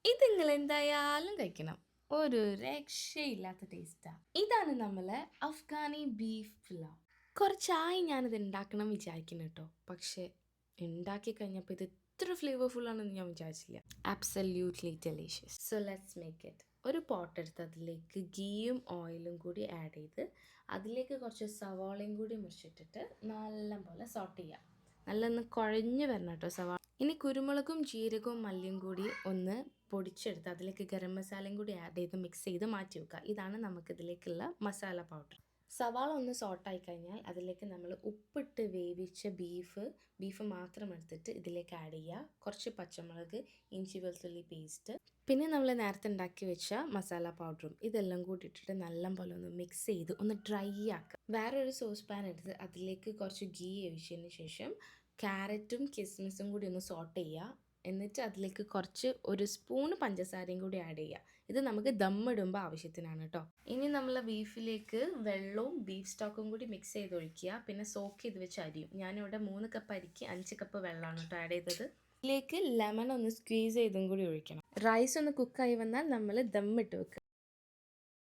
ഇത് നിങ്ങൾ എന്തായാലും കഴിക്കണം. ഒരു രക്ഷയില്ലാത്ത ടേസ്റ്റാ. ഇതാണ് നമ്മളെ അഫ്ഗാനി ബീഫ് പുലാവ്. കുറച്ചായി ഞാനിത് ഉണ്ടാക്കണം വിചാരിക്കുന്നു കേട്ടോ. പക്ഷേ ഉണ്ടാക്കി കഴിഞ്ഞപ്പോൾ ഇത് ഇത്ര ഫ്ലേവർഫുൾ ആണെന്ന് ഞാൻ വിചാരിച്ചില്ല. Absolutely delicious. So let's make it. ഒരു പോട്ട് എടുത്ത് അതിലേക്ക് ഗീയും ഓയിലും കൂടി ആഡ് ചെയ്ത് അതിലേക്ക് കുറച്ച് സവാളയും കൂടി മുറിച്ചിട്ടിട്ട് നല്ലപോലെ സോട്ട് ചെയ്യാം. നല്ലൊന്ന് കുഴഞ്ഞ് വരണം കേട്ടോ സവാള. ഇനി കുരുമുളകും ജീരകവും മല്ലിയും കൂടി ഒന്ന് പൊടിച്ചെടുത്ത് അതിലേക്ക് ഗരം മസാലയും കൂടി ആഡ് ചെയ്ത് മിക്സ് ചെയ്ത് മാറ്റി വെക്കുക. ഇതാണ് നമുക്കിതിലേക്കുള്ള മസാല പൗഡർ. സവാള ഒന്ന് സോട്ടായി കഴിഞ്ഞാൽ അതിലേക്ക് നമ്മൾ ഉപ്പിട്ട് വേവിച്ച ബീഫ് മാത്രം എടുത്തിട്ട് ഇതിലേക്ക് ആഡ് ചെയ്യുക. കുറച്ച് പച്ചമുളക്, ഇഞ്ചി വെളുത്തുള്ളി പേസ്റ്റ്, പിന്നെ നമ്മൾ നേരത്തെ ഉണ്ടാക്കി വെച്ച മസാല പൗഡറും ഇതെല്ലാം കൂടി ഇട്ടിട്ട് നല്ലപോലെ ഒന്ന് മിക്സ് ചെയ്ത് ഒന്ന് ഡ്രൈ ആക്കുക. വേറൊരു സോസ് പാൻ എടുത്ത് അതിലേക്ക് കുറച്ച് ഗീ ഒഴിച്ചതിന് ശേഷം ക്യാരറ്റും കിസ്മിസും കൂടി ഒന്ന് സോട്ട് ചെയ്യുക. എന്നിട്ട് അതിലേക്ക് ഒരു സ്പൂൺ പഞ്ചസാരയും കൂടി ആഡ് ചെയ്യുക. ഇത് നമുക്ക് ദമ്മിടുമ്പോൾ ആവശ്യത്തിനാണ് കേട്ടോ. ഇനി നമ്മൾ ബീഫിലേക്ക് വെള്ളവും ബീഫ് സ്റ്റോക്കും കൂടി മിക്സ് ചെയ്ത് ഒഴിക്കുക. പിന്നെ സോക്ക് ചെയ്ത് വെച്ച് അരിയും. ഞാനിവിടെ 3 കപ്പ് അരിക്ക് 5 കപ്പ് വെള്ളമാണ് കേട്ടോ ആഡ് ചെയ്തത്. ഇതിലേക്ക് ലെമൺ ഒന്ന് സ്ക്വീസ് ചെയ്തും കൂടി ഒഴിക്കണം. റൈസ് ഒന്ന് കുക്കായി വന്നാൽ നമ്മൾ ദമ്മിട്ട് വെക്കുക.